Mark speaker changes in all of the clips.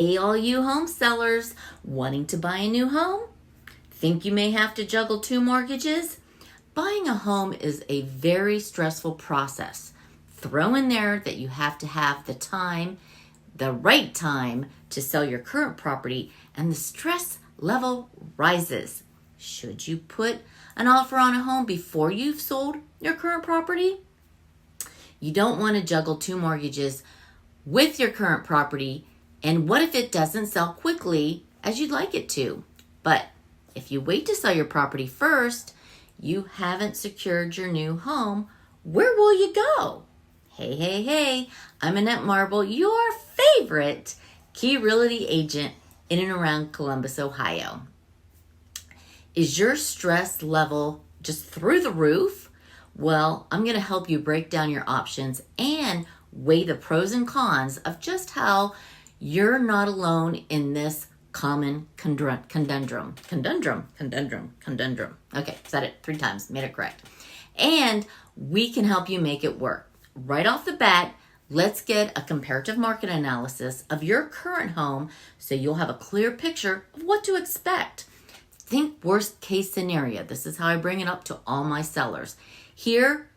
Speaker 1: Hey, all you home sellers wanting to buy a new home? Think you may have to juggle 2 mortgages? Buying a home is a very stressful process. Throw in there that you have to have the right time to sell your current property, and the stress level rises. Should you put an offer on a home before you've sold your current property? You don't want to juggle 2 mortgages with your current property. And what if it doesn't sell quickly as you'd like it to? But if you wait to sell your property first, you haven't secured your new home. Where will you go? Hey, I'm Annette Marble, your favorite Key Realty agent in and around Columbus, Ohio. Is your stress level just through the roof? Well, I'm going to help you break down your options and weigh the pros and cons of just how you're not alone in this common conundrum. Okay, said it 3 times, made it correct. And we can help you make it work. Right off the bat, let's get a comparative market analysis of your current home so you'll have a clear picture of what to expect. Think worst case scenario. This is how I bring it up to all my sellers. Here,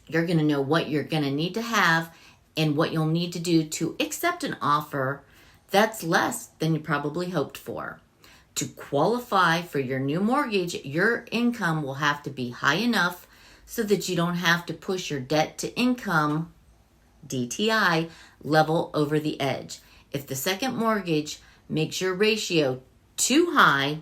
Speaker 1: you're going to know what you're going to need to have and what you'll need to do to accept an offer that's less than you probably hoped for. To qualify for your new mortgage, your income will have to be high enough so that you don't have to push your debt to income, DTI, level over the edge. If the second mortgage makes your ratio too high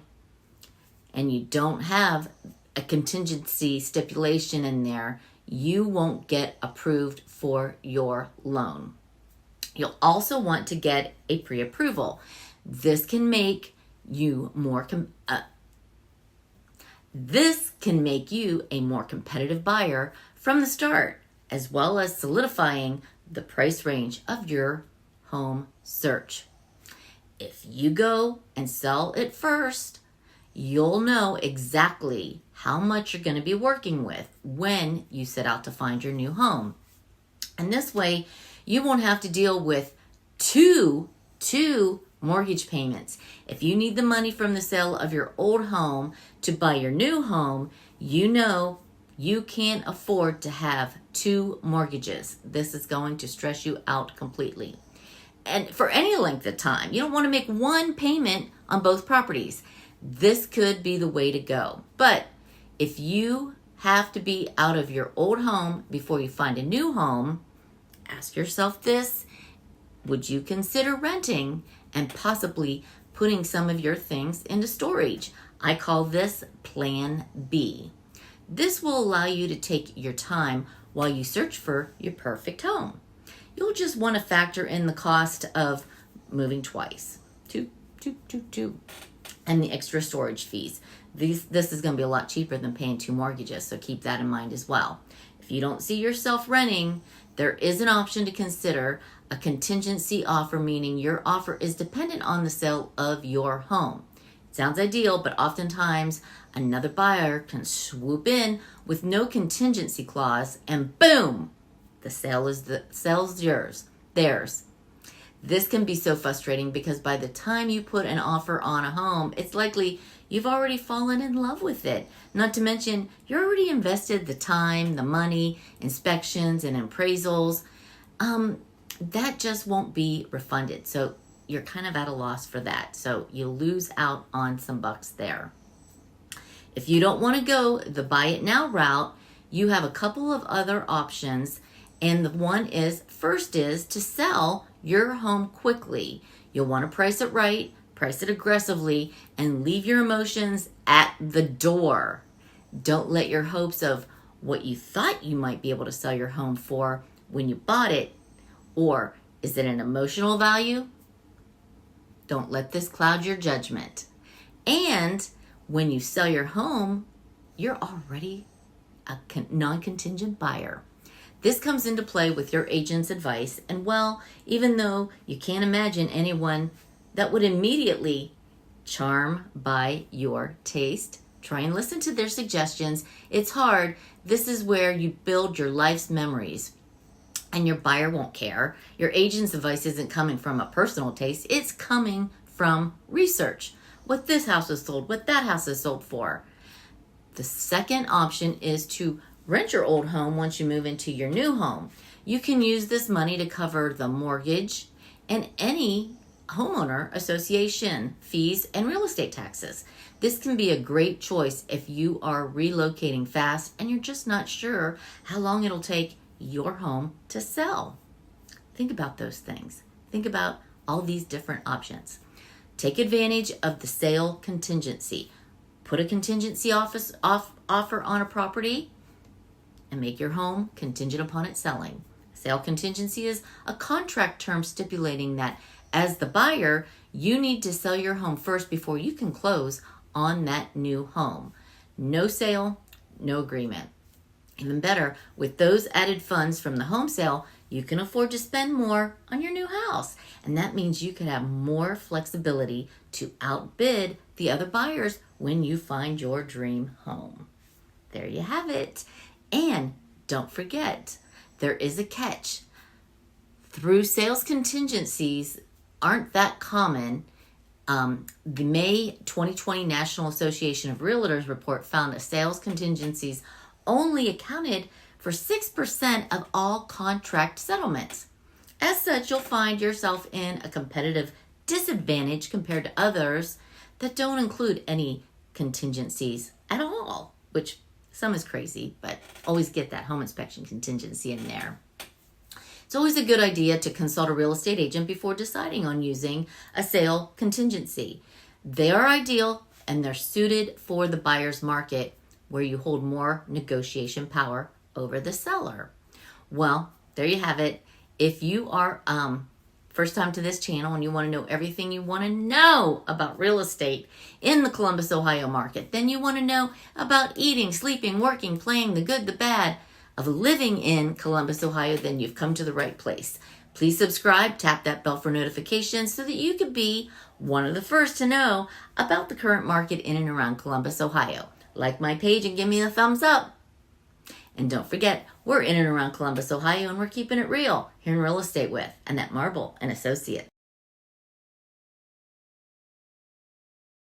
Speaker 1: and you don't have a contingency stipulation in there, you won't get approved for your loan. You'll also want to get a pre-approval. This can make you a more competitive buyer from the start, as well as solidifying the price range of your home search. If you go and sell it first, you'll know exactly how much you're going to be working with when you set out to find your new home. And this way, you won't have to deal with two mortgage payments. If you need the money from the sale of your old home to buy your new home, you know you can't afford to have 2 mortgages. This is going to stress you out completely. And for any length of time, you don't want to make one payment on both properties. This could be the way to go. But if you have to be out of your old home before you find a new home, ask yourself this: would you consider renting and possibly putting some of your things into storage? I call this Plan B. This will allow you to take your time while you search for your perfect home. You'll just want to factor in the cost of moving twice, and the extra storage fees. This is going to be a lot cheaper than paying 2 mortgages, so keep that in mind as well. If you don't see yourself renting, there is an option to consider a contingency offer, meaning your offer is dependent on the sale of your home. It sounds ideal, but oftentimes another buyer can swoop in with no contingency clause, and boom, the sale's theirs. This can be so frustrating because by the time you put an offer on a home, it's likely you've already fallen in love with it. Not to mention, you already invested the time, the money, inspections, and appraisals. That just won't be refunded. So you're kind of at a loss for that. So you lose out on some bucks there. If you don't want to go the buy it now route, you have a couple of other options. And the first is to sell your home quickly. You'll want to price it right, price it aggressively, and leave your emotions at the door. Don't let your hopes of what you thought you might be able to sell your home for when you bought it, or is it an emotional value? Don't let this cloud your judgment. And when you sell your home, you're already a non-contingent buyer. This comes into play with your agent's advice, and well, even though you can't imagine anyone that would immediately charm by your taste, try and listen to their suggestions. It's hard. This is where you build your life's memories. and your buyer won't care. Your agent's advice isn't coming from a personal taste. It's coming from research. What this house is sold, what that house is sold for. The second option is to rent your old home once you move into your new home. You can use this money to cover the mortgage and any homeowner association fees and real estate taxes. This can be a great choice if you are relocating fast and you're just not sure how long it'll take your home to sell. Think about those things. Think about all these different options. Take advantage of the sale contingency. Put a contingency offer on a property and make your home contingent upon it selling. Sale contingency is a contract term stipulating that as the buyer, you need to sell your home first before you can close on that new home. No sale, no agreement. Even better, with those added funds from the home sale, you can afford to spend more on your new house. And that means you can have more flexibility to outbid the other buyers when you find your dream home. There you have it. And don't forget, there is a catch. Through sales contingencies aren't that common. The May 2020 National Association of Realtors report found that sales contingencies only accounted for 6% of all contract settlements. As such, you'll find yourself in a competitive disadvantage compared to others that don't include any contingencies at all, which some is crazy, but always get that home inspection contingency in there. It's always a good idea to consult a real estate agent before deciding on using a sale contingency. They are ideal and they're suited for the buyer's market where you hold more negotiation power over the seller. Well, there you have it. If you are first time to this channel and you want to know everything you want to know about real estate in the Columbus, Ohio market, then you want to know about eating, sleeping, working, playing, the good, the bad of living in Columbus, Ohio, then you've come to the right place. Please subscribe, tap that bell for notifications so that you can be one of the first to know about the current market in and around Columbus, Ohio. Like my page and give me a thumbs up. And don't forget, we're in and around Columbus, Ohio, and we're keeping it real here in real estate with Annette Marble and Associates.